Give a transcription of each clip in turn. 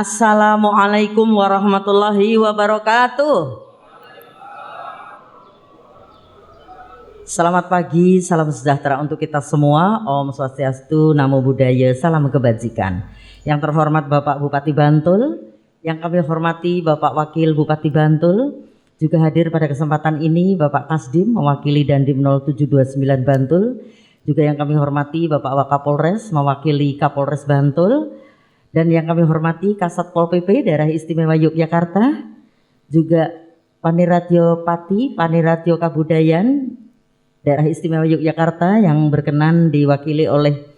Assalamualaikum warahmatullahi wabarakatuh. Selamat pagi, salam sejahtera untuk kita semua. Om Swastiastu, Namo Buddhaya, salam kebajikan. Yang terhormat Bapak Bupati Bantul, yang kami hormati Bapak Wakil Bupati Bantul, juga hadir pada kesempatan ini Bapak Kasdim mewakili Dandim 0729 Bantul, juga yang kami hormati Bapak Wakapolres mewakili Kapolres Bantul, dan yang kami hormati Kasat Pol PP Daerah Istimewa Yogyakarta, juga Paniratio Pati, Paniratio Kabudayan Daerah Istimewa Yogyakarta yang berkenan diwakili oleh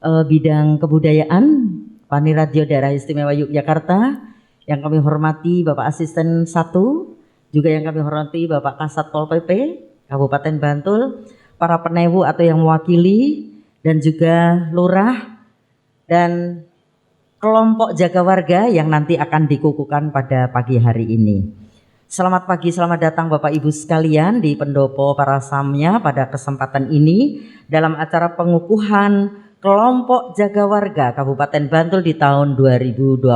bidang kebudayaan Paniratio Daerah Istimewa Yogyakarta, yang kami hormati Bapak Asisten 1, juga yang kami hormati Bapak Kasat Pol PP Kabupaten Bantul, para penewu atau yang mewakili, dan juga lurah dan kelompok jaga warga yang nanti akan dikukuhkan pada pagi hari ini. Selamat pagi, selamat datang Bapak Ibu sekalian di pendopo para samya pada kesempatan ini dalam acara pengukuhan kelompok jaga warga Kabupaten Bantul di tahun 2022.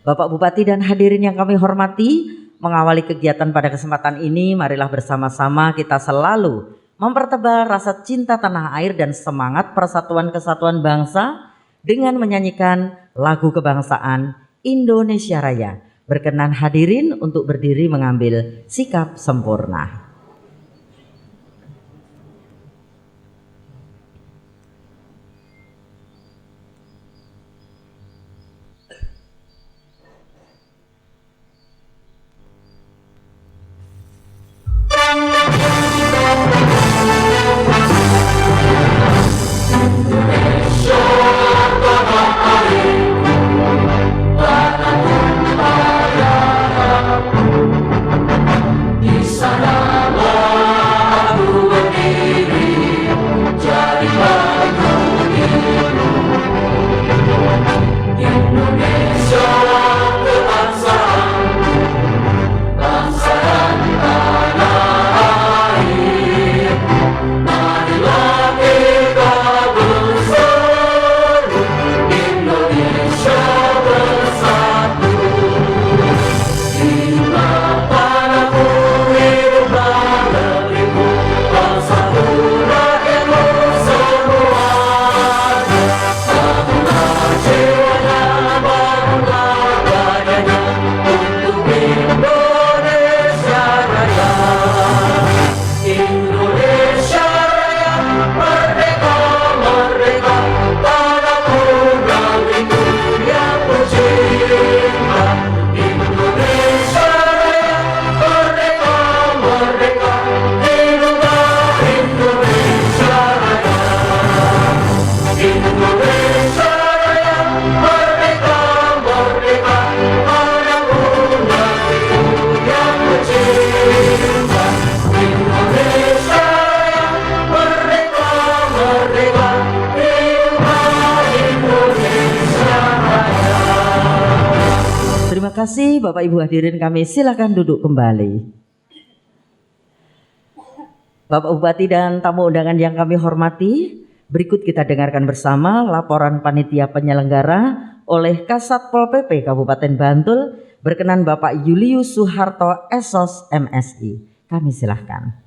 Bapak Bupati dan hadirin yang kami hormati, mengawali kegiatan pada kesempatan ini, marilah bersama-sama kita selalu mempertebal rasa cinta tanah air dan semangat persatuan kesatuan bangsa dengan menyanyikan lagu kebangsaan Indonesia Raya. Berkenan hadirin untuk berdiri mengambil sikap sempurna. Terima kasih Bapak Ibu hadirin kami, silakan duduk kembali. Bapak Bupati dan tamu undangan yang kami hormati, berikut kita dengarkan bersama laporan panitia penyelenggara oleh Kasat Pol PP Kabupaten Bantul, berkenan Bapak Julius Suharto Esos MSI. Kami silahkan.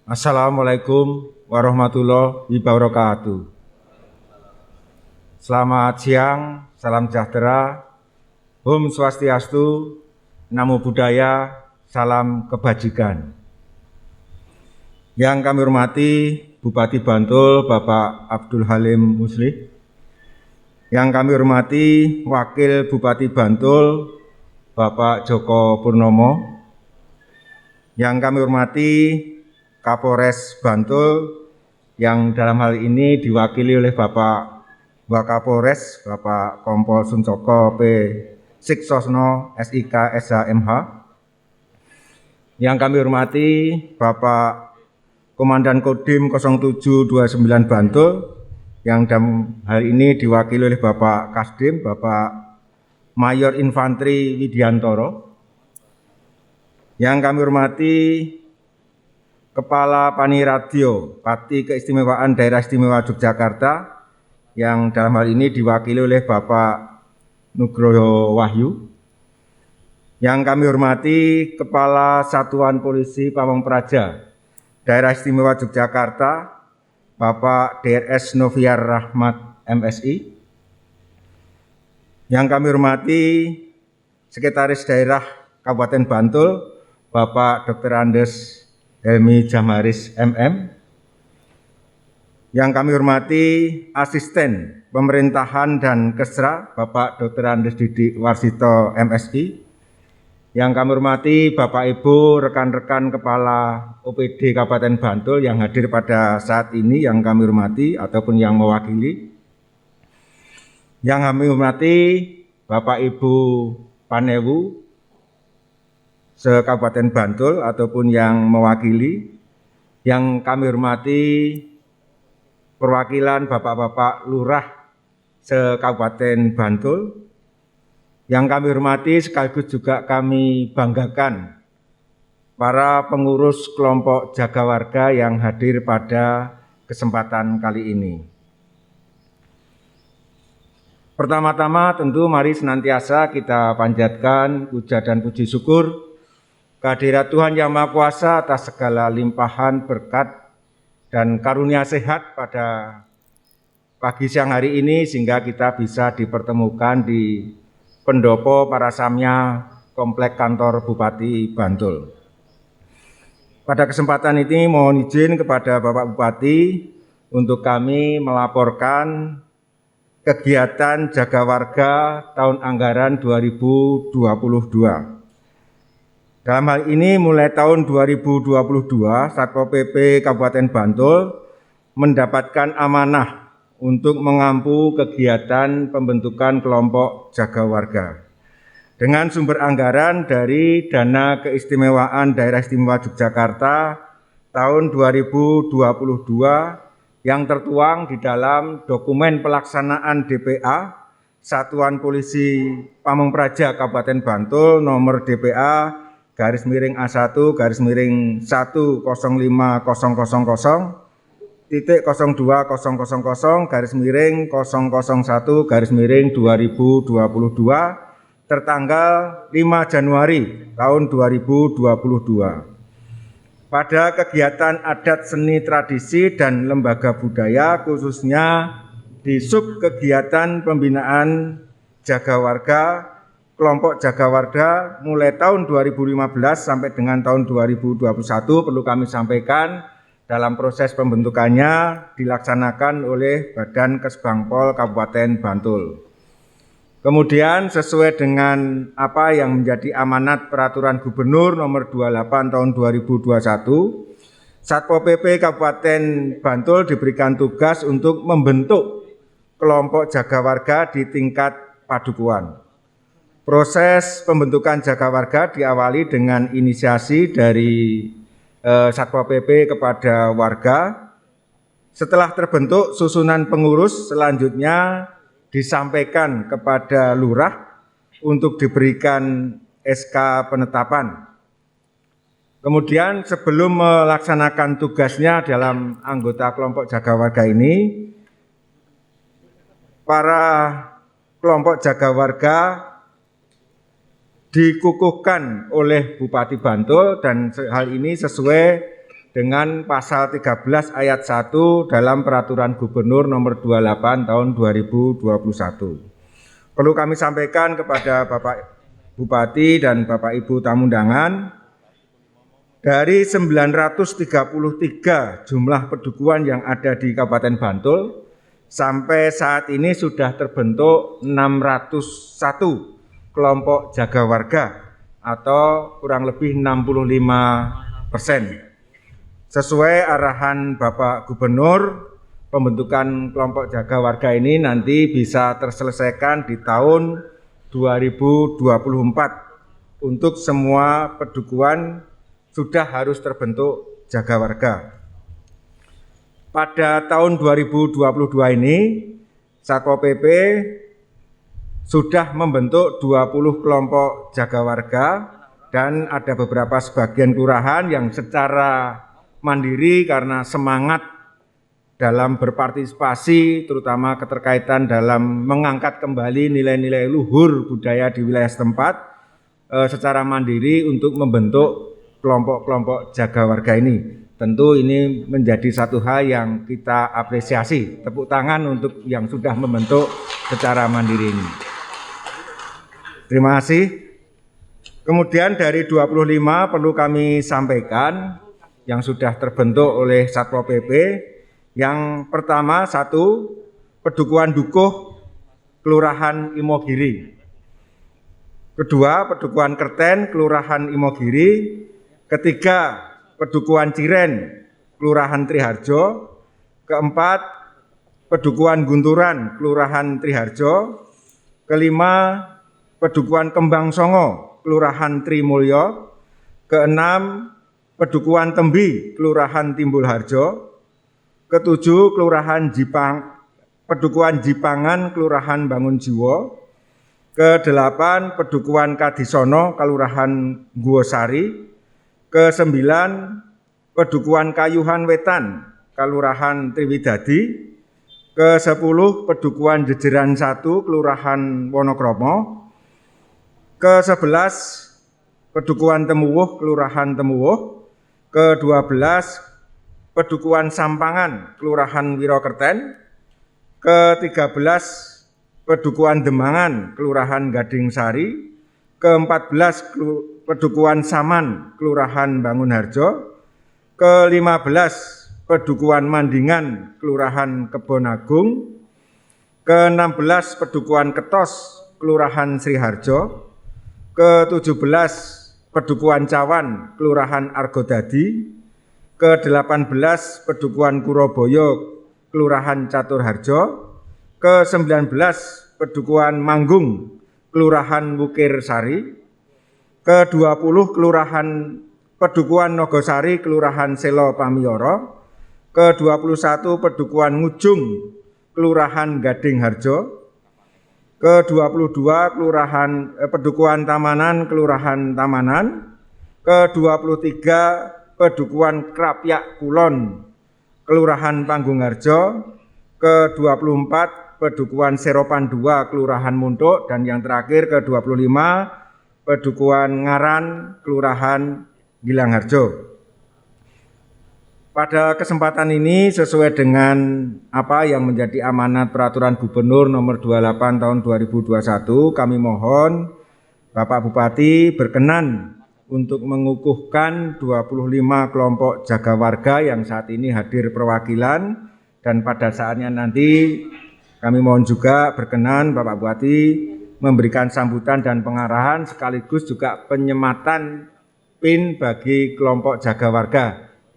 Assalamualaikum warahmatullahi wabarakatuh. Selamat siang, salam sejahtera, Om Swastiastu, Namo Buddhaya, salam kebajikan. Yang kami hormati Bupati Bantul Bapak Abdul Halim Muslih, yang kami hormati Wakil Bupati Bantul Bapak Joko Purnomo, yang kami hormati Kapolres Bantul yang dalam hal ini diwakili oleh Bapak Wakapolres Bapak Kompol Suncoko P. Siksosno SIK SHMH, yang kami hormati Bapak Komandan Kodim 0729 Bantul yang dalam hal ini diwakili oleh Bapak Kasdim Bapak Mayor Infantri Widiantoro, Yang kami hormati Kepala Paniradio Pati Keistimewaan Daerah Istimewa Yogyakarta yang dalam hal ini diwakili oleh Bapak Nugroho Wahyu. Yang kami hormati Kepala Satuan Polisi Pamong Praja Daerah Istimewa Yogyakarta Bapak DRS Noviar Rahmat MSI. Yang kami hormati Sekretaris Daerah Kabupaten Bantul Bapak Dr. Andes Helmi Jamaris MM. Yang kami hormati Asisten Pemerintahan dan Kesra Bapak Dr. Andes Didik Warsito MSI. Yang kami hormati Bapak Ibu rekan-rekan Kepala OPD Kabupaten Bantul yang hadir pada saat ini yang kami hormati ataupun yang mewakili. Yang kami hormati Bapak Ibu Panewu se-Kabupaten Bantul ataupun yang mewakili, yang kami hormati perwakilan Bapak-Bapak Lurah se-Kabupaten Bantul, yang kami hormati sekaligus juga kami banggakan para pengurus kelompok jaga warga yang hadir pada kesempatan kali ini. Pertama-tama tentu mari senantiasa kita panjatkan puja dan puji syukur kehadirat Tuhan Yang Maha Kuasa atas segala limpahan berkat dan karunia sehat pada pagi siang hari ini sehingga kita bisa dipertemukan di pendopo para samya Komplek Kantor Bupati Bantul. Pada kesempatan ini mohon izin kepada Bapak Bupati untuk kami melaporkan kegiatan jaga warga tahun anggaran 2022. Dalam hal ini mulai tahun 2022 Satpol PP Kabupaten Bantul mendapatkan amanah untuk mengampu kegiatan pembentukan kelompok jaga warga dengan sumber anggaran dari Dana Keistimewaan Daerah Istimewa Yogyakarta tahun 2022 yang tertuang di dalam dokumen pelaksanaan DPA Satuan Polisi Pamong Praja Kabupaten Bantul nomor DPA /1010/001/001/001/2022 tertanggal 5 Januari tahun 2022. Pada kegiatan adat seni tradisi dan lembaga budaya khususnya di sub kegiatan pembinaan jaga warga kelompok jaga warga mulai tahun 2015 sampai dengan tahun 2021 perlu kami sampaikan dalam proses pembentukannya dilaksanakan oleh Badan Kesbangpol Kabupaten Bantul. Kemudian sesuai dengan apa yang menjadi amanat Peraturan Gubernur nomor 28 tahun 2021, Satpol PP Kabupaten Bantul diberikan tugas untuk membentuk kelompok jaga warga di tingkat padukuhan. Proses pembentukan jaga warga diawali dengan inisiasi dari Satpol PP kepada warga. Setelah terbentuk susunan pengurus selanjutnya disampaikan kepada lurah untuk diberikan SK penetapan. Kemudian sebelum melaksanakan tugasnya dalam anggota kelompok jaga warga ini, para kelompok jaga warga dikukuhkan oleh Bupati Bantul dan hal ini sesuai dengan pasal 13 ayat 1 dalam Peraturan Gubernur nomor 28 tahun 2021. Perlu kami sampaikan kepada Bapak Bupati dan Bapak Ibu tamu undangan, dari 933 jumlah pedukuhan yang ada di Kabupaten Bantul, sampai saat ini sudah terbentuk 601 kelompok jaga warga atau kurang lebih 65%. Sesuai arahan Bapak Gubernur, pembentukan kelompok jaga warga ini nanti bisa terselesaikan di tahun 2024. Untuk semua pedukuhan sudah harus terbentuk jaga warga. Pada tahun 2022 ini, Satpol PP sudah membentuk 20 kelompok jaga warga dan ada beberapa sebagian kelurahan yang secara mandiri karena semangat dalam berpartisipasi, terutama keterkaitan dalam mengangkat kembali nilai-nilai luhur budaya di wilayah setempat, secara mandiri untuk membentuk kelompok-kelompok jaga warga ini. Tentu ini menjadi satu hal yang kita apresiasi. Tepuk tangan untuk yang sudah membentuk secara mandiri ini. Terima kasih. Kemudian dari 25 perlu kami sampaikan yang sudah terbentuk oleh Satpol PP. Yang pertama, 1, Pedukuhan Dukuh Kelurahan Imogiri. Kedua, Pedukuhan Kerten Kelurahan Imogiri. Ketiga, Pedukuhan Ciren Kelurahan Triharjo. Keempat, Pedukuhan Gunturan Kelurahan Triharjo. Kelima, Pedukuhan Kembang Songo Kelurahan Trimulyo. Keenam, Pedukuhan Tembi Kelurahan Timbulharjo. Ketujuh, Pedukuhan Jipangan Kelurahan Bangunjiwo. Kedelapan, Pedukuhan Kadisono Kelurahan Guosari. Ke-9, Pedukuhan Kayuhan Wetan Kelurahan Triwidadi. Ke-10, Pedukuhan Jejeran 1 Kelurahan Wonokromo. Ke-11, Pedukuhan Temuwuh Kelurahan Temuwuh. Ke-12, Pedukuhan Sampangan Kelurahan Wirokerten. Ke-13, Pedukuhan Demangan Kelurahan Gading Sari. Ke-14, Pedukuhan Saman Kelurahan Bangunharjo. Ke-15, Pedukuhan Mandingan Kelurahan Kebonagung. Ke-16, Pedukuhan Ketos Kelurahan Sriharjo. Ke-17, Pedukuhan Cawan Kelurahan Argodadi. Ke-18, Pedukuhan Kuroboyo Kelurahan Caturharjo. Ke-19, Pedukuhan Manggung Kelurahan Wukir Sari. Ke-20, Pedukuhan Nogosari Kelurahan Selo Pamiyoro. Ke-21, Pedukuhan Ngujung Kelurahan Gading Harjo. Ke-22, Pedukuhan Tamanan Kelurahan Tamanan. Ke-23, Pedukuhan Krapyak Kulon Kelurahan Panggungarjo. Ke-24, Pedukuhan Seropan 2 Kelurahan Muntuk. Dan yang terakhir ke-25, Pedukuhan Ngaran Kelurahan Gilangharjo. Pada kesempatan ini sesuai dengan apa yang menjadi amanat Peraturan Gubernur Nomor 28 Tahun 2021, kami mohon Bapak Bupati berkenan untuk mengukuhkan 25 kelompok jaga warga yang saat ini hadir perwakilan, dan pada saatnya nanti kami mohon juga berkenan Bapak Bupati memberikan sambutan dan pengarahan sekaligus juga penyematan PIN bagi kelompok jaga warga.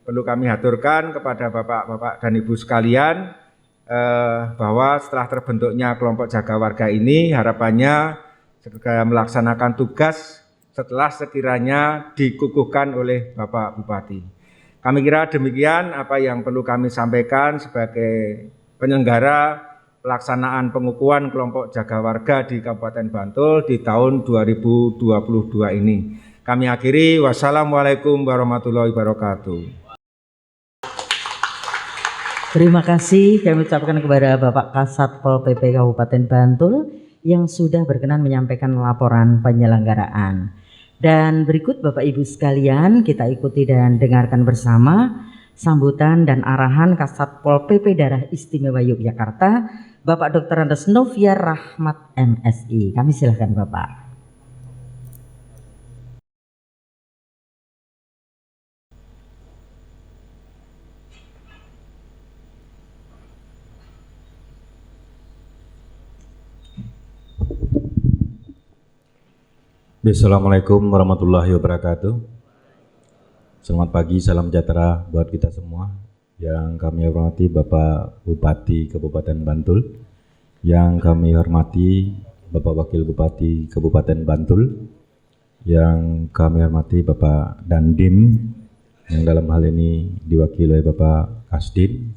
Perlu kami aturkan kepada Bapak-Bapak dan Ibu sekalian bahwa setelah terbentuknya kelompok jaga warga ini harapannya segera melaksanakan tugas setelah sekiranya dikukuhkan oleh Bapak Bupati. Kami kira demikian apa yang perlu kami sampaikan sebagai penyelenggara pelaksanaan pengukuhan kelompok jaga warga di Kabupaten Bantul di tahun 2022 ini. Kami akhiri, wassalamualaikum warahmatullahi wabarakatuh. Terima kasih kami ucapkan kepada Bapak Kasatpol PP Kabupaten Bantul yang sudah berkenan menyampaikan laporan penyelenggaraan. Dan berikut Bapak Ibu sekalian kita ikuti dan dengarkan bersama sambutan dan arahan Kasatpol PP Daerah Istimewa Yogyakarta Bapak Dr. Andes Novia Rahmat MSI. Kami silakan Bapak. Assalamualaikum warahmatullahi wabarakatuh. Selamat pagi, salam sejahtera buat kita semua. Yang kami hormati Bapak Bupati Kabupaten Bantul, yang kami hormati Bapak Wakil Bupati Kabupaten Bantul, yang kami hormati Bapak Dandim, yang dalam hal ini diwakili oleh Bapak Kasdim,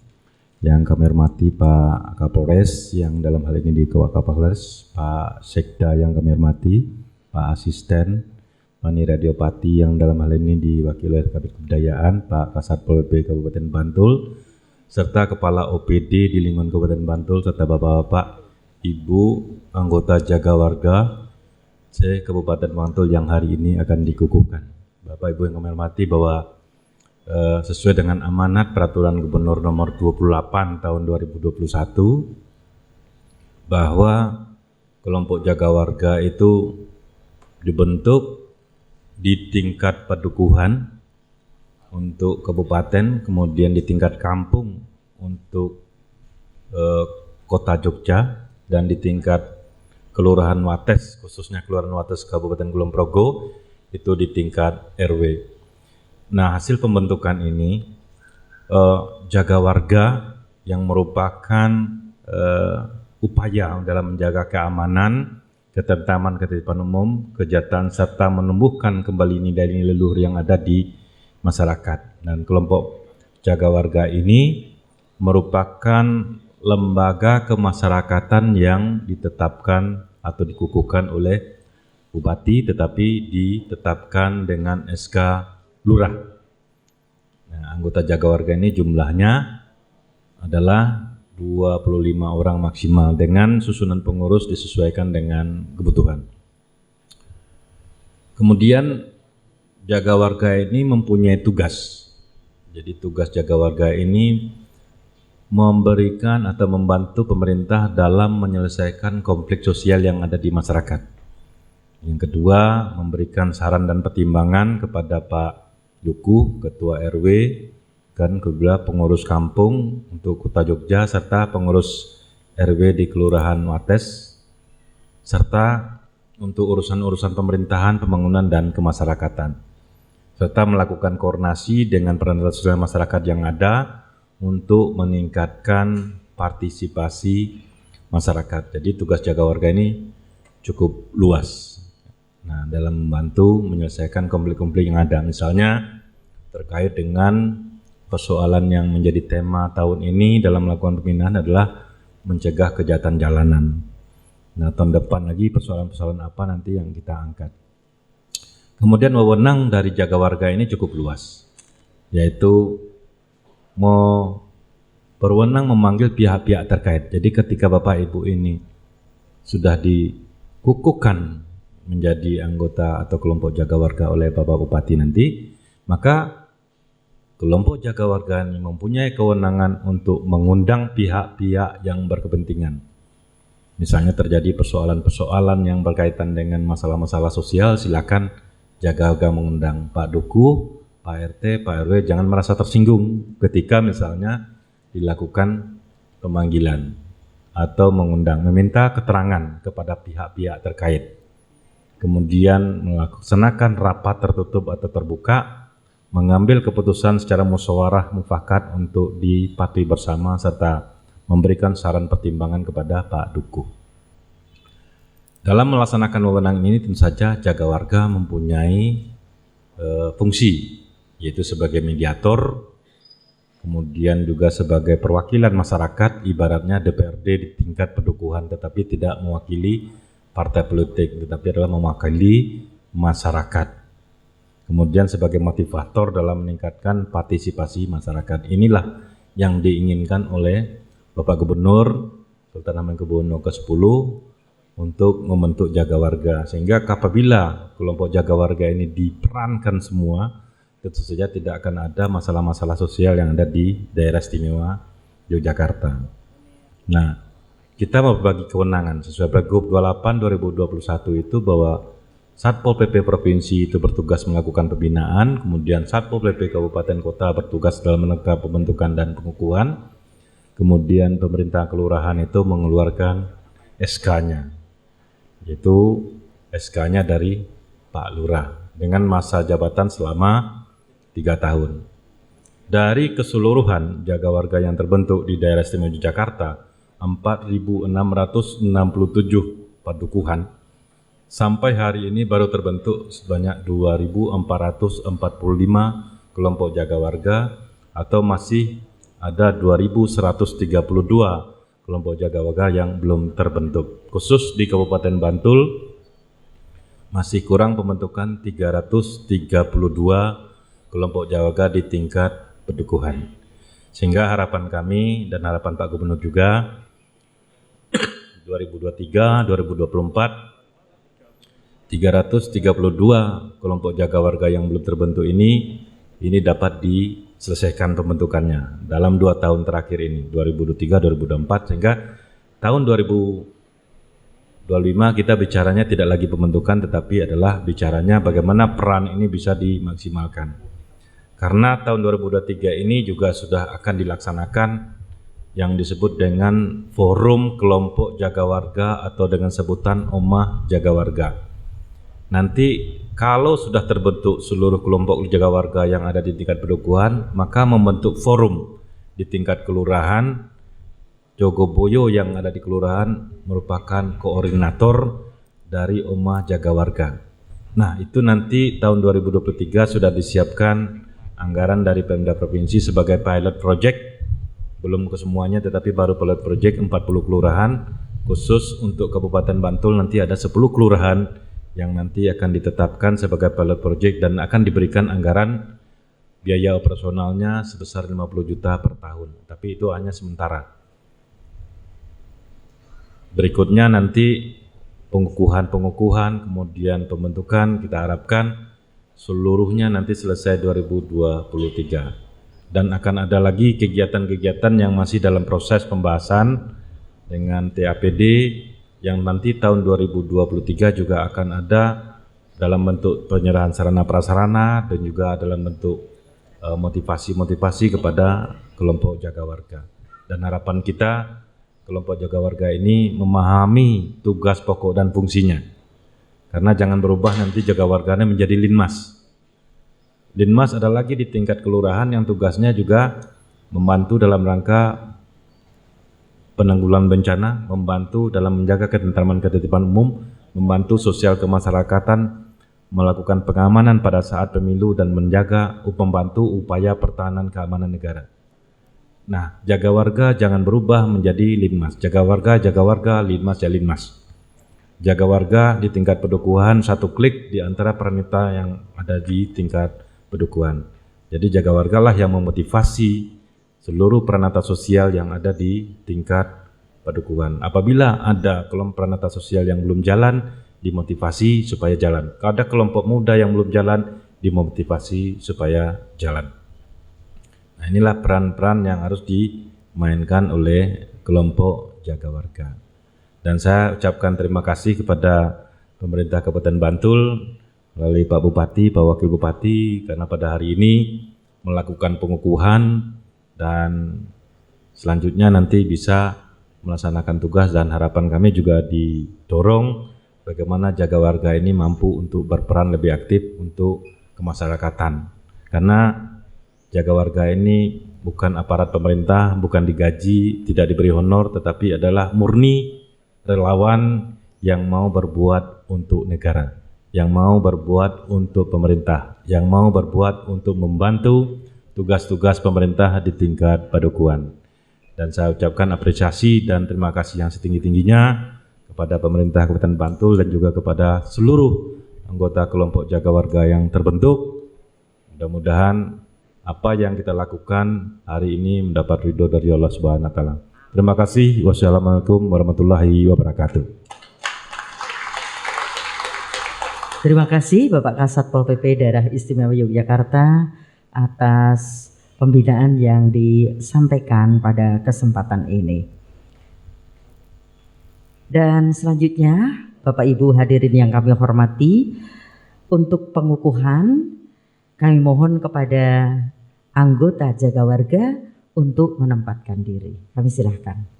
yang kami hormati Pak Kapolres, yang dalam hal ini di Kapolres, Pak Sekda yang kami hormati, Pak Asisten, Mani Radiopati yang dalam hal ini diwakili oleh Kabid Kebudayaan, Pak Kasatpol PP Kabupaten Bantul, serta Kepala OPD di lingkungan Kabupaten Bantul, serta Bapak-Bapak, Ibu, anggota jaga warga Kabupaten Bantul yang hari ini akan dikukuhkan. Bapak Ibu yang kami hormati, bahwa sesuai dengan amanat Peraturan Gubernur Nomor 28 Tahun 2021, bahwa kelompok jaga warga itu dibentuk di tingkat pedukuhan untuk kabupaten, kemudian di tingkat kampung untuk Kota Jogja, dan di tingkat Kelurahan Wates, khususnya Kelurahan Wates Kabupaten Kulon Progo, itu di tingkat RW. Nah, hasil pembentukan ini jaga warga yang merupakan upaya dalam menjaga keamanan, ketentraman, ketertiban umum, kejahteraan, serta menumbuhkan kembali nilai-nilai leluhur yang ada di masyarakat. Dan kelompok jaga warga ini merupakan lembaga kemasyarakatan yang ditetapkan atau dikukuhkan oleh Bupati, tetapi ditetapkan dengan SK Lurah. Nah, anggota jaga warga ini jumlahnya adalah 25 orang maksimal, dengan susunan pengurus disesuaikan dengan kebutuhan. Kemudian jaga warga ini mempunyai tugas. Jadi tugas jaga warga ini memberikan atau membantu pemerintah dalam menyelesaikan konflik sosial yang ada di masyarakat. Yang kedua, memberikan saran dan pertimbangan kepada Pak Dukuh, Ketua RW, dan kedua pengurus kampung untuk Kota Jogja, serta pengurus RW di Kelurahan Wates, serta untuk urusan-urusan pemerintahan, pembangunan, dan kemasyarakatan, serta melakukan koordinasi dengan peran sosial masyarakat yang ada untuk meningkatkan partisipasi masyarakat. Jadi tugas jaga warga ini cukup luas. Nah, dalam membantu menyelesaikan konflik-konflik yang ada, misalnya terkait dengan persoalan yang menjadi tema tahun ini dalam melakukan pembinaan adalah mencegah kejahatan jalanan. Nah, tahun depan lagi persoalan-persoalan apa nanti yang kita angkat. Kemudian wewenang dari jaga warga ini cukup luas, yaitu berwenang memanggil pihak-pihak terkait. Jadi ketika Bapak Ibu ini sudah dikukuhkan menjadi anggota atau kelompok jaga warga oleh Bapak Bupati nanti, maka kelompok jaga warga ini mempunyai kewenangan untuk mengundang pihak-pihak yang berkepentingan. Misalnya terjadi persoalan-persoalan yang berkaitan dengan masalah-masalah sosial, silakan jaga warga mengundang Pak Dukuh, Pak RT, Pak RW, jangan merasa tersinggung ketika misalnya dilakukan pemanggilan atau mengundang, meminta keterangan kepada pihak-pihak terkait. Kemudian melaksanakan rapat tertutup atau terbuka, mengambil keputusan secara musyawarah mufakat untuk dipatuhi bersama, serta memberikan saran pertimbangan kepada Pak Dukuh. Dalam melaksanakan wewenang ini tentu saja jaga warga mempunyai fungsi, yaitu sebagai mediator, kemudian juga sebagai perwakilan masyarakat, ibaratnya DPRD di tingkat pedukuhan, tetapi tidak mewakili partai politik, tetapi adalah mewakili masyarakat. Kemudian sebagai motivator dalam meningkatkan partisipasi masyarakat. Inilah yang diinginkan oleh Bapak Gubernur Sultan Hamengkubuwono ke-10 untuk membentuk jaga warga, sehingga apabila kelompok jaga warga ini diperankan semua, tentu saja tidak akan ada masalah-masalah sosial yang ada di daerah istimewa Yogyakarta. Nah, kita membagi kewenangan sesuai Pergub 28 2021 itu, bahwa Satpol PP Provinsi itu bertugas melakukan pembinaan, kemudian Satpol PP Kabupaten Kota bertugas dalam menegakkan pembentukan dan pengukuhan, kemudian pemerintah kelurahan itu mengeluarkan SK-nya, yaitu SK-nya dari Pak Lurah dengan masa jabatan selama 3 tahun. Dari keseluruhan jaga warga yang terbentuk di daerah istimewa Yogyakarta, 4.667 padukuhan, sampai hari ini baru terbentuk sebanyak 2.445 kelompok jaga warga, atau masih ada 2.132 kelompok jaga warga yang belum terbentuk. Khusus di Kabupaten Bantul, masih kurang pembentukan 332 kelompok jawaga di tingkat pedukuhan. Sehingga harapan kami dan harapan Pak Gubernur juga 2023, 2024 332 kelompok jaga warga yang belum terbentuk ini dapat diselesaikan pembentukannya dalam 2 tahun terakhir ini, 2023, 2024, sehingga tahun 2025 kita bicaranya tidak lagi pembentukan tetapi adalah bicaranya bagaimana peran ini bisa dimaksimalkan. Karena tahun 2023 ini juga sudah akan dilaksanakan yang disebut dengan Forum Kelompok Jaga Warga atau dengan sebutan Omah Jaga Warga. Nanti kalau sudah terbentuk seluruh kelompok jaga warga yang ada di tingkat pedukuhan, maka membentuk forum di tingkat kelurahan. Jogoboyo yang ada di kelurahan merupakan koordinator dari Omah Jaga Warga. Nah, itu nanti tahun 2023 sudah disiapkan anggaran dari Pemda Provinsi sebagai pilot project, belum ke semuanya tetapi baru pilot project 40 kelurahan, khusus untuk Kabupaten Bantul nanti ada 10 kelurahan yang nanti akan ditetapkan sebagai pilot project dan akan diberikan anggaran biaya operasionalnya sebesar 50 juta per tahun, tapi itu hanya sementara. Berikutnya nanti pengukuhan, kemudian pembentukan kita harapkan seluruhnya nanti selesai 2023 dan akan ada lagi kegiatan-kegiatan yang masih dalam proses pembahasan dengan TAPD yang nanti tahun 2023 juga akan ada dalam bentuk penyerahan sarana prasarana dan juga dalam bentuk motivasi kepada kelompok jaga warga. Dan harapan kita kelompok jaga warga ini memahami tugas pokok dan fungsinya. Karena jangan berubah nanti jaga warganya menjadi linmas. Linmas ada lagi di tingkat kelurahan yang tugasnya juga membantu dalam rangka penanggulangan bencana, membantu dalam menjaga ketentraman ketertiban umum, membantu sosial kemasyarakatan, melakukan pengamanan pada saat pemilu dan membantu upaya pertahanan keamanan negara. Nah, jaga warga jangan berubah menjadi linmas. Jaga warga, linmas ya linmas. Jaga warga di tingkat pedukuhan satu klik di antara peranita yang ada di tingkat pedukuhan. Jadi jaga wargalah yang memotivasi seluruh peranata sosial yang ada di tingkat pedukuhan. Apabila ada kelompok peranata sosial yang belum jalan, dimotivasi supaya jalan. Kalau ada kelompok muda yang belum jalan, dimotivasi supaya jalan. Nah, inilah peran-peran yang harus dimainkan oleh kelompok jaga warga. Dan saya ucapkan terima kasih kepada pemerintah Kabupaten Bantul melalui Pak Bupati, Pak Wakil Bupati, karena pada hari ini melakukan pengukuhan dan selanjutnya nanti bisa melaksanakan tugas, dan harapan kami juga didorong bagaimana jaga warga ini mampu untuk berperan lebih aktif untuk kemasyarakatan. Karena jaga warga ini bukan aparat pemerintah, bukan digaji, tidak diberi honor, tetapi adalah murni relawan yang mau berbuat untuk negara, yang mau berbuat untuk pemerintah, yang mau berbuat untuk membantu tugas-tugas pemerintah di tingkat padukuhan. Dan saya ucapkan apresiasi dan terima kasih yang setinggi-tingginya kepada pemerintah Kabupaten Bantul dan juga kepada seluruh anggota kelompok jaga warga yang terbentuk. Mudah-mudahan apa yang kita lakukan hari ini mendapat ridho dari Allah Subhanahu wa taala. Terima kasih. Wassalamualaikum warahmatullahi wabarakatuh. Terima kasih Bapak Kasat Pol PP Daerah Istimewa Yogyakarta atas pembinaan yang disampaikan pada kesempatan ini. Dan selanjutnya Bapak Ibu hadirin yang kami hormati, untuk pengukuhan kami mohon kepada anggota jaga warga untuk menempatkan diri. Kami silahkan.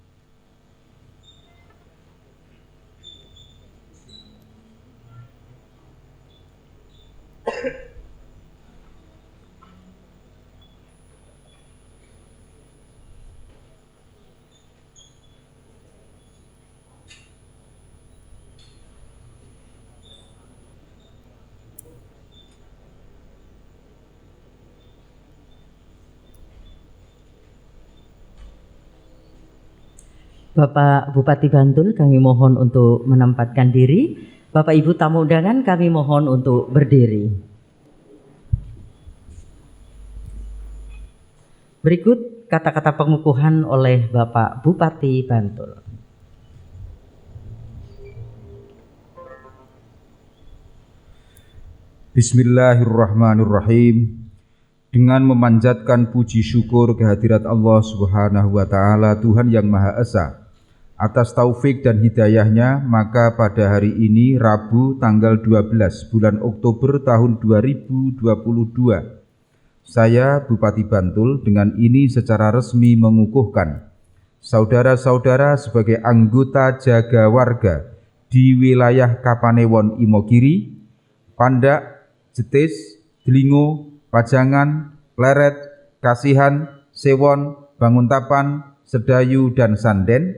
Bapak Bupati Bantul kami mohon untuk menempatkan diri Bapak Ibu tamu undangan, kami mohon untuk berdiri. Berikut kata-kata pengukuhan oleh Bapak Bupati Bantul. Bismillahirrahmanirrahim. Dengan memanjatkan puji syukur kehadirat Allah Subhanahu wa taala, Tuhan yang Maha Esa, atas taufik dan hidayahnya, maka pada hari ini Rabu tanggal 12 bulan Oktober tahun 2022, saya Bupati Bantul dengan ini secara resmi mengukuhkan saudara-saudara sebagai anggota jaga warga di wilayah Kapanewon Imogiri, Pandak, Jetis, Delingo, Pajangan, Pleret, Kasihan, Sewon, Banguntapan, Sedayu, dan Sanden.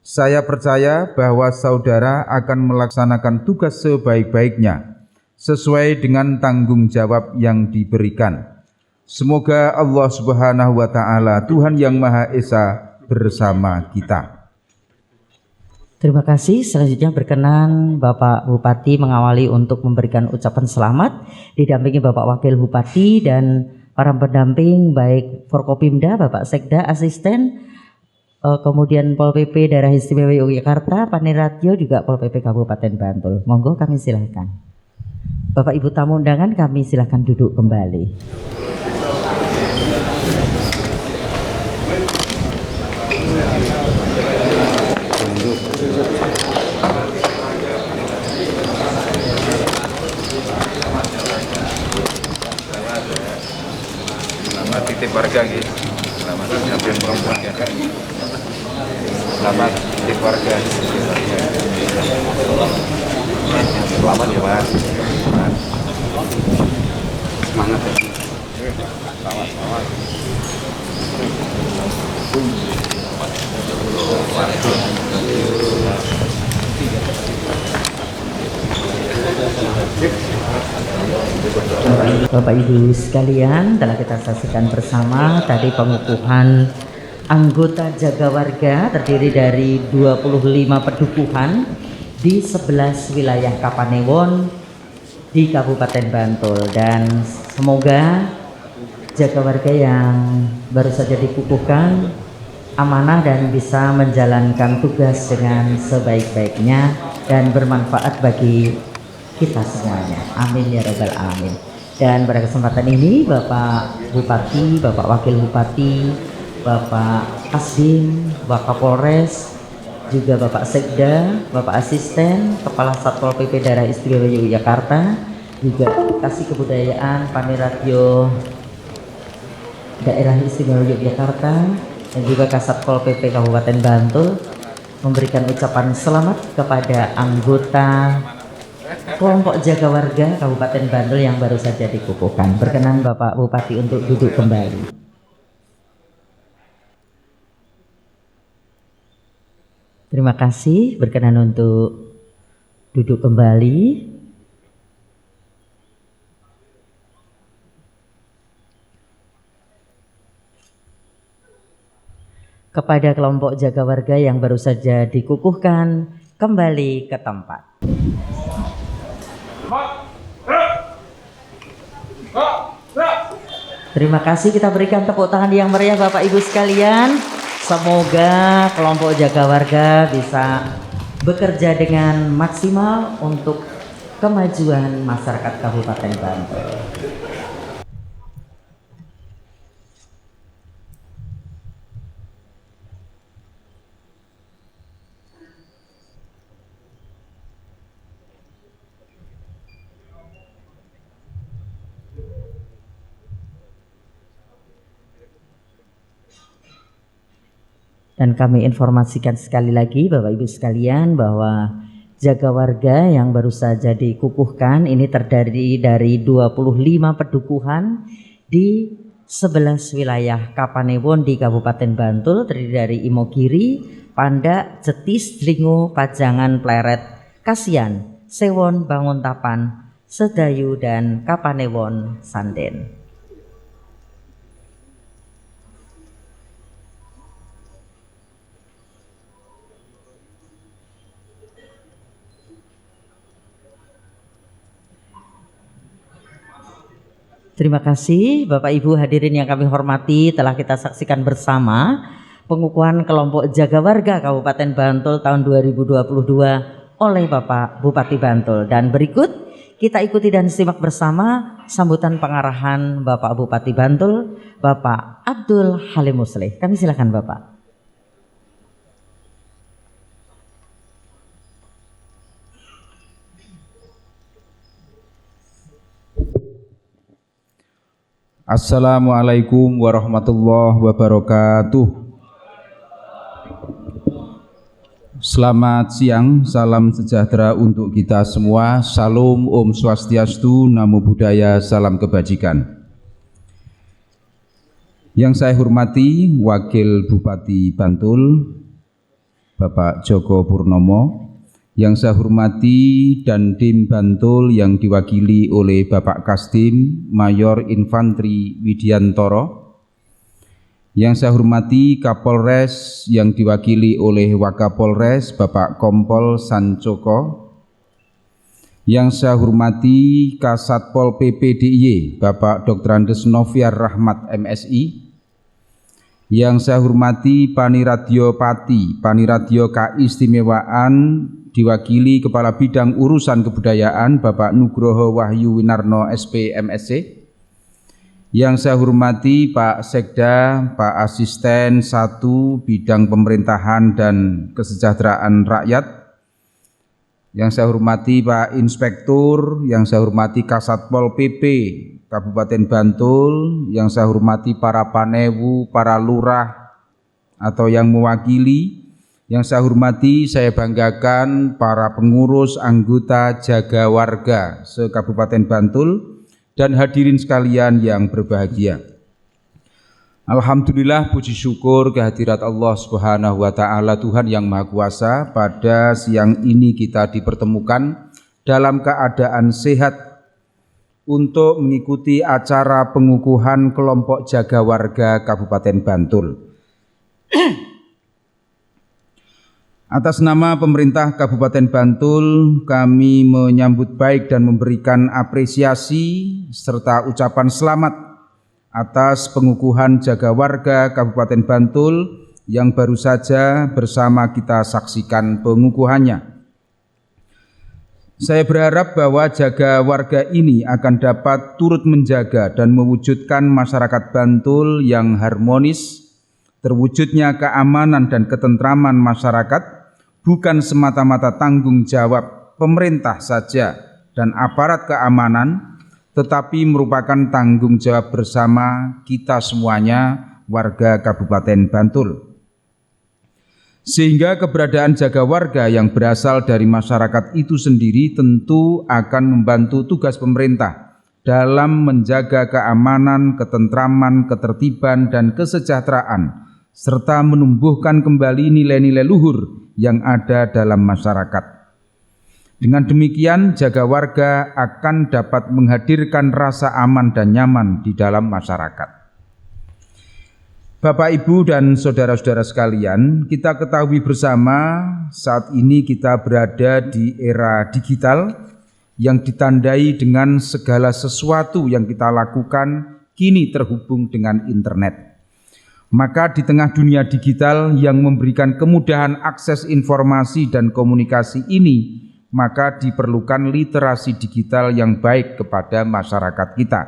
Saya percaya bahwa saudara akan melaksanakan tugas sebaik-baiknya sesuai dengan tanggung jawab yang diberikan. Semoga Allah Subhanahu wa taala, Tuhan yang Maha Esa, bersama kita. Terima kasih. Selanjutnya berkenan Bapak Bupati mengawali untuk memberikan ucapan selamat didampingi Bapak Wakil Bupati dan para pendamping baik Forkopimda, Bapak Sekda, Asisten, kemudian Pol PP Daerah Istimewa Yogyakarta, Paniratio, juga Pol PP Kabupaten Bantul. Monggo kami silakan. Bapak Ibu tamu undangan, kami silakan duduk kembali. Selamat titip warga gitu. Selamat sampai perempuan ya. Selamat titip warga. Selamat ya Mas. Semangat ya. Selamat. Bapak Ibu sekalian, telah kita saksikan bersama tadi pengukuhan anggota jaga warga terdiri dari 25 pedukuhan di 11 wilayah Kapanewon di Kabupaten Bantul, dan semoga jaga warga yang baru saja dikukuhkan amanah dan bisa menjalankan tugas dengan sebaik-baiknya dan bermanfaat bagi kita semuanya. Amin ya rabbal alamin. Dan pada kesempatan ini Bapak Bupati, Bapak Wakil Bupati, Bapak Kasdim, Bapak Polres, juga Bapak Sekda, Bapak Asisten, Kepala Satpol PP Daerah Istimewa Yogyakarta, juga Kasih Kebudayaan Paniratio Daerah Istimewa Yogyakarta, dan juga Kasatpol PP Kabupaten Bantul memberikan ucapan selamat kepada anggota kelompok jaga warga Kabupaten Bantul yang baru saja dikukuhkan. Berkenan Bapak Bupati untuk duduk kembali. Terima kasih, berkenan untuk duduk kembali. Kepada kelompok jaga warga yang baru saja dikukuhkan, kembali ke tempat. Terima kasih, kita berikan tepuk tangan yang meriah Bapak Ibu sekalian. Semoga kelompok jaga warga bisa bekerja dengan maksimal untuk kemajuan masyarakat Kabupaten Bantul. Dan kami informasikan sekali lagi Bapak Ibu sekalian bahwa jaga warga yang baru saja dikukuhkan ini terdiri dari 25 pedukuhan di 11 wilayah Kapanewon di Kabupaten Bantul, terdiri dari Imogiri, Pandak, Jetis, Delingo, Pajangan, Pleret, Kasihan, Sewon, Banguntapan, Sedayu, dan Kapanewon Sanden. Terima kasih Bapak Ibu hadirin yang kami hormati, telah kita saksikan bersama pengukuhan kelompok jaga warga Kabupaten Bantul tahun 2022 oleh Bapak Bupati Bantul. Dan berikut kita ikuti dan simak bersama sambutan pengarahan Bapak Bupati Bantul, Bapak Abdul Halim Muslih. Kami silakan Bapak. Assalamualaikum warahmatullahi wabarakatuh. Selamat siang, salam sejahtera untuk kita semua. Salam, Om Swastiastu, Namo Buddhaya, salam kebajikan. Yang saya hormati Wakil Bupati Bantul, Bapak Joko Purnomo. Yang saya hormati Dandim Bantul yang diwakili oleh Bapak Kasdim Mayor Infantri Widiantoro. Yang saya hormati Kapolres yang diwakili oleh Wakapolres Bapak Kompol Sancoko. Yang saya hormati Kasatpol PP DIY Bapak Dr. Andes Noviar Rahmat MSI. Yang saya hormati Paniradio Pati, Paniradio Keistimewaan diwakili Kepala Bidang Urusan Kebudayaan Bapak Nugroho Wahyu Winarno SP MSc. Yang saya hormati Pak Sekda, Pak Asisten 1 Bidang Pemerintahan dan Kesejahteraan Rakyat. Yang saya hormati Pak Inspektur, yang saya hormati Kasatpol PP Kabupaten Bantul, yang saya hormati para panewu, para lurah atau yang mewakili. Yang saya hormati, saya banggakan para pengurus anggota jaga warga se-Kabupaten Bantul dan hadirin sekalian yang berbahagia. Alhamdulillah, puji syukur kehadirat Allah Subhanahu wa taala Tuhan yang Maha Kuasa, pada siang ini kita dipertemukan dalam keadaan sehat untuk mengikuti acara pengukuhan kelompok jaga warga Kabupaten Bantul. Atas nama pemerintah Kabupaten Bantul, kami menyambut baik dan memberikan apresiasi serta ucapan selamat atas pengukuhan jaga warga Kabupaten Bantul yang baru saja bersama kita saksikan pengukuhannya. Saya berharap bahwa jaga warga ini akan dapat turut menjaga dan mewujudkan masyarakat Bantul yang harmonis, terwujudnya keamanan dan ketentraman masyarakat bukan semata-mata tanggung jawab pemerintah saja dan aparat keamanan, tetapi merupakan tanggung jawab bersama kita semuanya warga Kabupaten Bantul. Sehingga keberadaan jaga warga yang berasal dari masyarakat itu sendiri tentu akan membantu tugas pemerintah dalam menjaga keamanan, ketentraman, ketertiban, dan kesejahteraan, serta menumbuhkan kembali nilai-nilai luhur yang ada dalam masyarakat. Dengan demikian, jaga warga akan dapat menghadirkan rasa aman dan nyaman di dalam masyarakat. Bapak, Ibu, dan saudara-saudara sekalian, kita ketahui bersama saat ini kita berada di era digital yang ditandai dengan segala sesuatu yang kita lakukan kini terhubung dengan internet. Maka di tengah dunia digital yang memberikan kemudahan akses informasi dan komunikasi ini, maka diperlukan literasi digital yang baik kepada masyarakat kita.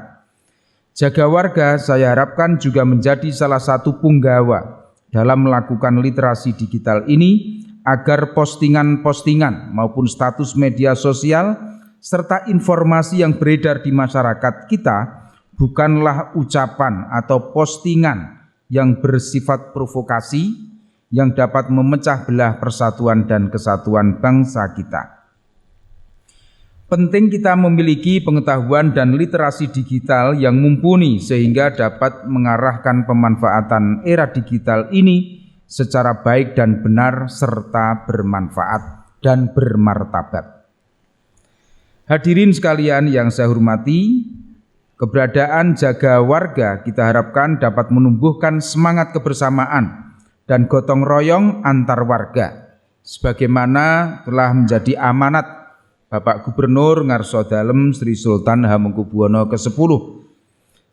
Jaga warga saya harapkan juga menjadi salah satu punggawa dalam melakukan literasi digital ini, agar postingan-postingan maupun status media sosial serta informasi yang beredar di masyarakat kita bukanlah ucapan atau postingan yang bersifat provokasi yang dapat memecah belah persatuan dan kesatuan bangsa kita. Penting kita memiliki pengetahuan dan literasi digital yang mumpuni sehingga dapat mengarahkan pemanfaatan era digital ini secara baik dan benar serta bermanfaat dan bermartabat. Hadirin sekalian yang saya hormati, keberadaan jaga warga kita harapkan dapat menumbuhkan semangat kebersamaan dan gotong royong antar warga, sebagaimana telah menjadi amanat Bapak Gubernur Ngarso Dalem Sri Sultan Hamengkubuwono ke-10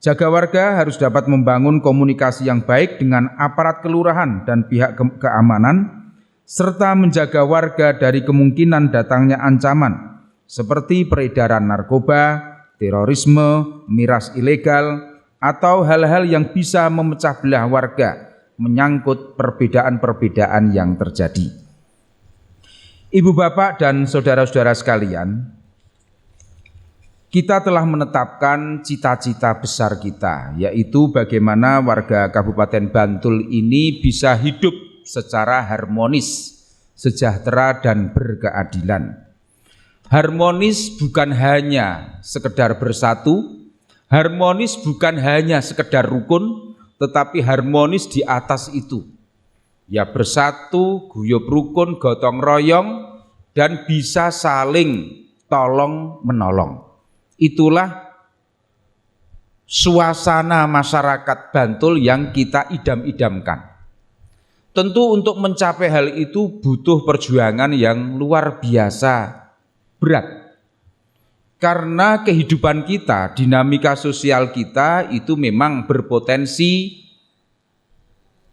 Jaga warga harus dapat membangun komunikasi yang baik dengan aparat kelurahan dan pihak keamanan, serta menjaga warga dari kemungkinan datangnya ancaman seperti peredaran narkoba, terorisme, miras ilegal, atau hal-hal yang bisa memecah belah warga menyangkut perbedaan-perbedaan yang terjadi. Ibu bapak dan saudara-saudara sekalian, kita telah menetapkan cita-cita besar kita, yaitu bagaimana warga Kabupaten Bantul ini bisa hidup secara harmonis, sejahtera dan berkeadilan. Harmonis bukan hanya sekedar bersatu, harmonis bukan hanya sekedar rukun, tetapi harmonis di atas itu. Ya bersatu, guyub rukun, gotong royong, dan bisa saling tolong menolong. Itulah suasana masyarakat Bantul yang kita idam-idamkan. Tentu untuk mencapai hal itu butuh perjuangan yang luar biasa berat. Karena kehidupan kita, dinamika sosial kita itu memang berpotensi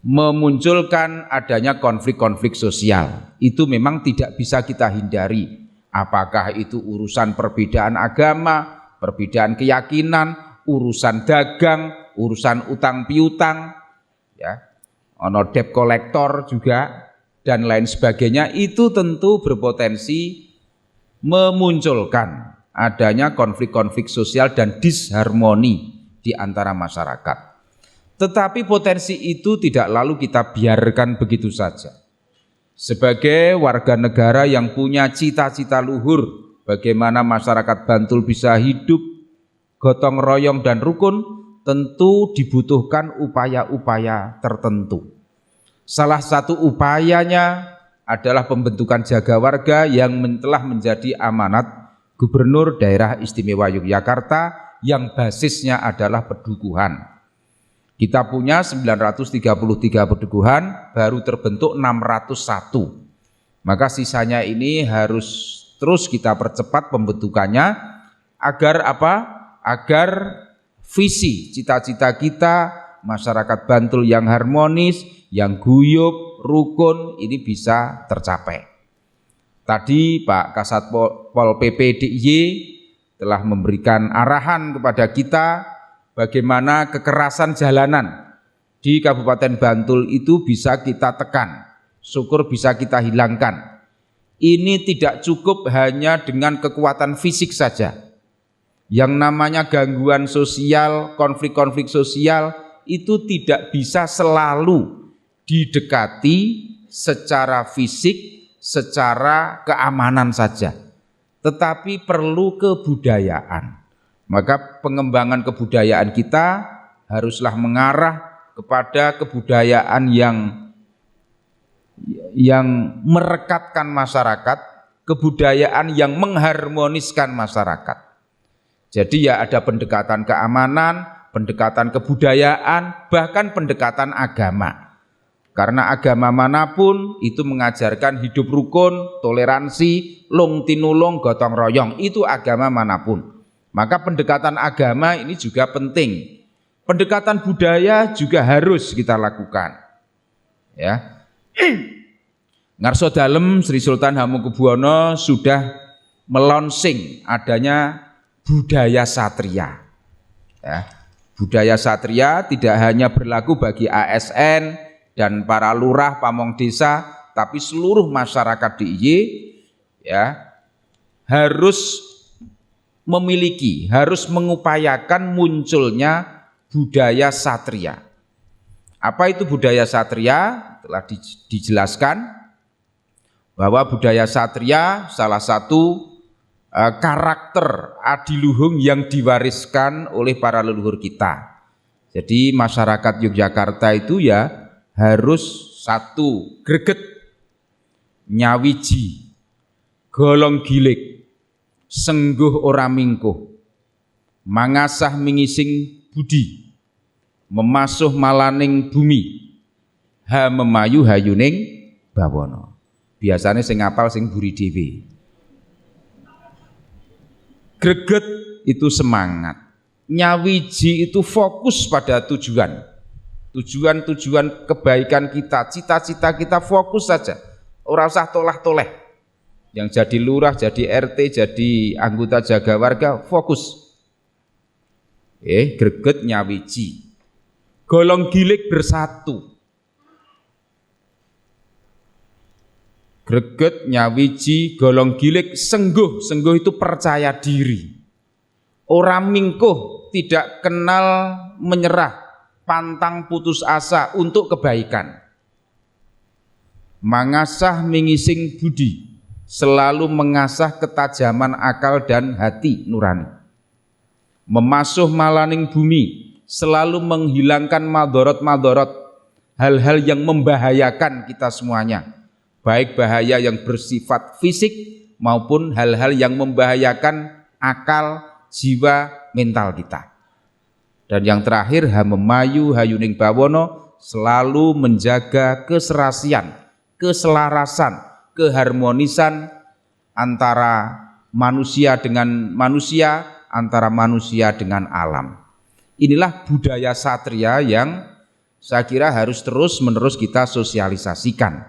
memunculkan adanya konflik-konflik sosial. Itu memang tidak bisa kita hindari. Apakah itu urusan perbedaan agama, perbedaan keyakinan, urusan dagang, urusan utang piutang, ya, ono debt collector juga dan lain sebagainya, itu tentu berpotensi memunculkan adanya konflik-konflik sosial dan disharmoni di antara masyarakat. Tetapi potensi itu tidak lalu kita biarkan begitu saja. Sebagai warga negara yang punya cita-cita luhur, bagaimana masyarakat Bantul bisa hidup gotong royong dan rukun, tentu dibutuhkan upaya-upaya tertentu. Salah satu upayanya adalah pembentukan jaga warga yang telah menjadi amanat Gubernur Daerah Istimewa Yogyakarta yang basisnya adalah pedukuhan. Kita punya 933 pedukuhan, baru terbentuk 601. Maka sisanya ini harus terus kita percepat pembentukannya agar apa? Agar visi cita-cita kita masyarakat Bantul yang harmonis, yang guyub, rukun ini bisa tercapai. Tadi Pak Kasat Pol PP DIY telah memberikan arahan kepada kita bagaimana kekerasan jalanan di Kabupaten Bantul itu bisa kita tekan, syukur bisa kita hilangkan. Ini tidak cukup hanya dengan kekuatan fisik saja. Yang namanya gangguan sosial, konflik-konflik sosial itu tidak bisa selalu didekati secara fisik, secara keamanan saja. Tetapi perlu kebudayaan. Maka pengembangan kebudayaan kita haruslah mengarah kepada kebudayaan yang merekatkan masyarakat, kebudayaan yang mengharmoniskan masyarakat. Jadi ya ada pendekatan keamanan, pendekatan kebudayaan, bahkan pendekatan agama. Karena agama manapun itu mengajarkan hidup rukun, toleransi, lung tinulung, gotong royong, itu agama manapun. Maka pendekatan agama ini juga penting. Pendekatan budaya juga harus kita lakukan. Ya. Ngarso Dalem Sri Sultan Hamengkubuwono sudah melonsing adanya budaya satria. Ya. Budaya satria tidak hanya berlaku bagi ASN dan para lurah pamong desa, tapi seluruh masyarakat DIY ya harus memiliki, harus mengupayakan munculnya budaya satria. Apa itu budaya satria? Telah dijelaskan bahwa budaya satria salah satu karakter adiluhung yang diwariskan oleh para leluhur kita. Jadi masyarakat Yogyakarta itu ya harus satu, greget, nyawiji, golong gilik, sengguh ora mingkuh, mangasah mingising budi, memasuh malaning bumi, ha memayu hayuning bawono. Biasanya sing ngapal sing buri dhewe. Greget itu semangat, nyawiji itu fokus pada tujuan kebaikan kita, cita-cita kita, fokus saja, ora usah tolah-toleh. Yang jadi lurah, jadi RT, jadi anggota jaga warga, fokus. Greget nyawiji, golong gilik bersatu. Greget nyawiji, golong gilik sengguh itu percaya diri. Orang mingkuh, tidak kenal menyerah, pantang putus asa untuk kebaikan. Mangasah mengising budi, selalu mengasah ketajaman akal dan hati nurani. Memasuh malaning bumi, selalu menghilangkan madorot-madorot, hal-hal yang membahayakan kita semuanya, baik bahaya yang bersifat fisik maupun hal-hal yang membahayakan akal, jiwa, mental kita. Dan yang terakhir, hamemayu hayuning bawono, selalu menjaga keserasian, keselarasan, keharmonisan antara manusia dengan manusia, antara manusia dengan alam. Inilah budaya satria yang saya kira harus terus-menerus kita sosialisasikan,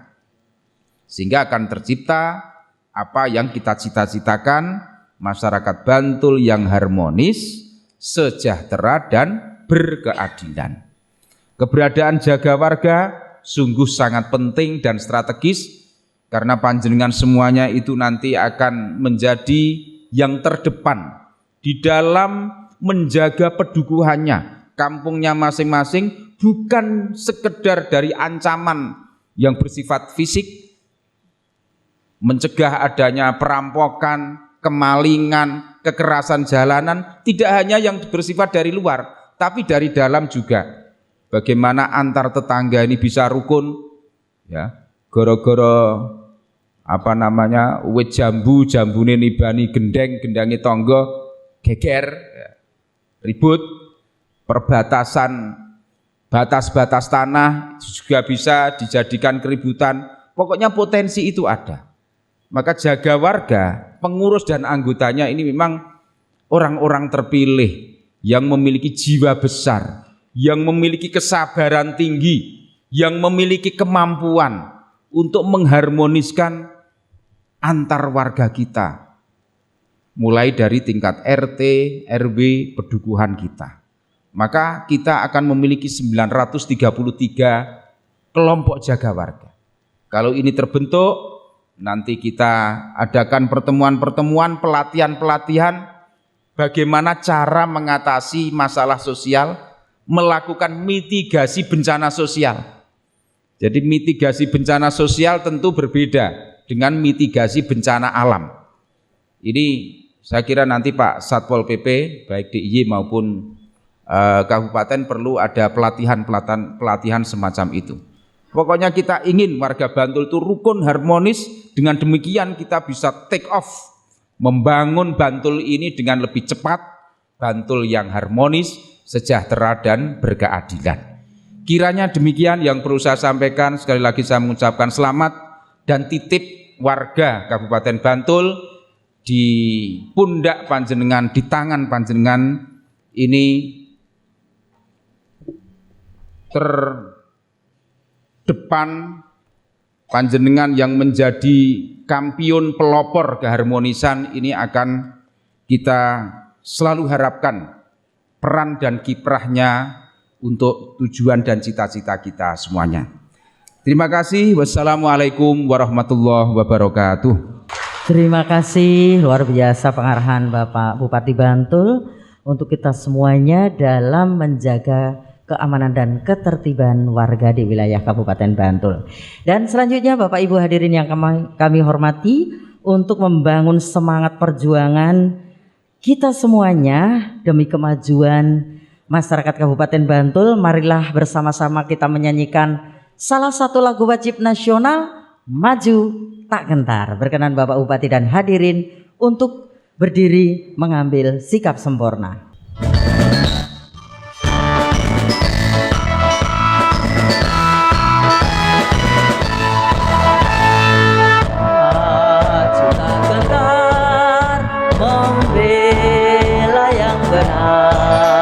sehingga akan tercipta apa yang kita cita-citakan, masyarakat Bantul yang harmonis, sejahtera dan berkeadilan. Keberadaan jaga warga sungguh sangat penting dan strategis, karena panjenengan semuanya itu nanti akan menjadi yang terdepan di dalam menjaga pedukuhannya, kampungnya masing-masing, bukan sekedar dari ancaman yang bersifat fisik, mencegah adanya perampokan, kemalingan, kekerasan jalanan, tidak hanya yang bersifat dari luar, tapi dari dalam juga. Bagaimana antar tetangga ini bisa rukun, ya, goro-goro wit jambune nibani gendangi tonggo, geger, ribut, perbatasan, batas-batas tanah juga bisa dijadikan keributan. Pokoknya potensi itu ada. Maka jaga warga, pengurus dan anggotanya ini memang orang-orang terpilih yang memiliki jiwa besar, yang memiliki kesabaran tinggi, yang memiliki kemampuan untuk mengharmoniskan antar warga kita, mulai dari tingkat RT, RW, pedukuhan kita. Maka kita akan memiliki 933 kelompok jaga warga. Kalau ini terbentuk, nanti kita adakan pertemuan-pertemuan, pelatihan-pelatihan, bagaimana cara mengatasi masalah sosial, melakukan mitigasi bencana sosial. Jadi mitigasi bencana sosial tentu berbeda dengan mitigasi bencana alam. Ini saya kira nanti Pak Satpol PP, baik DIY maupun kabupaten perlu ada pelatihan semacam itu. Pokoknya kita ingin warga Bantul itu rukun, harmonis. Dengan demikian kita bisa take off, membangun Bantul ini dengan lebih cepat, Bantul yang harmonis, sejahtera dan berkeadilan. Kiranya demikian yang perlu saya sampaikan. Sekali lagi saya mengucapkan selamat dan titip warga Kabupaten Bantul di pundak panjenengan, di tangan panjenengan ini terdepan, panjenengan yang menjadi kampiun pelopor keharmonisan ini akan kita selalu harapkan peran dan kiprahnya untuk tujuan dan cita-cita kita semuanya. Terima kasih. Wassalamualaikum warahmatullahi wabarakatuh. Terima kasih, luar biasa pengarahan Bapak Bupati Bantul untuk kita semuanya dalam menjaga keamanan dan ketertiban warga di wilayah Kabupaten Bantul. Dan selanjutnya Bapak Ibu hadirin yang kami hormati, untuk membangun semangat perjuangan kita semuanya demi kemajuan masyarakat Kabupaten Bantul, marilah bersama-sama kita menyanyikan salah satu lagu wajib nasional, Maju Tak Gentar. Berkenan Bapak Bupati dan hadirin untuk berdiri mengambil sikap sempurna. Maju tak gentar, membela yang benar.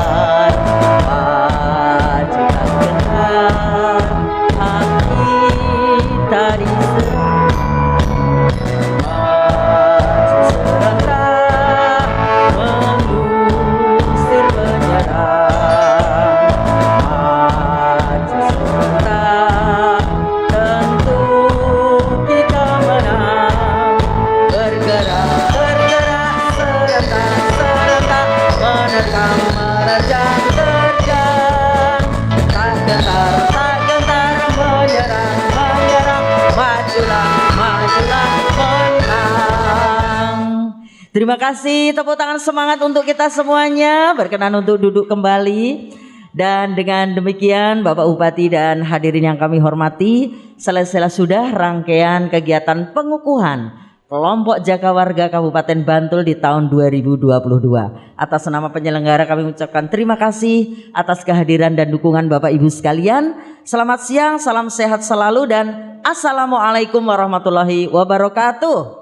Terima kasih, tepuk tangan semangat untuk kita semuanya. Berkenan untuk duduk kembali. Dan dengan demikian Bapak Bupati dan hadirin yang kami hormati, selesai sudah rangkaian kegiatan pengukuhan kelompok jaga warga Kabupaten Bantul di tahun 2022. Atas nama penyelenggara kami mengucapkan terima kasih atas kehadiran dan dukungan Bapak Ibu sekalian. Selamat siang, salam sehat selalu dan assalamualaikum warahmatullahi wabarakatuh.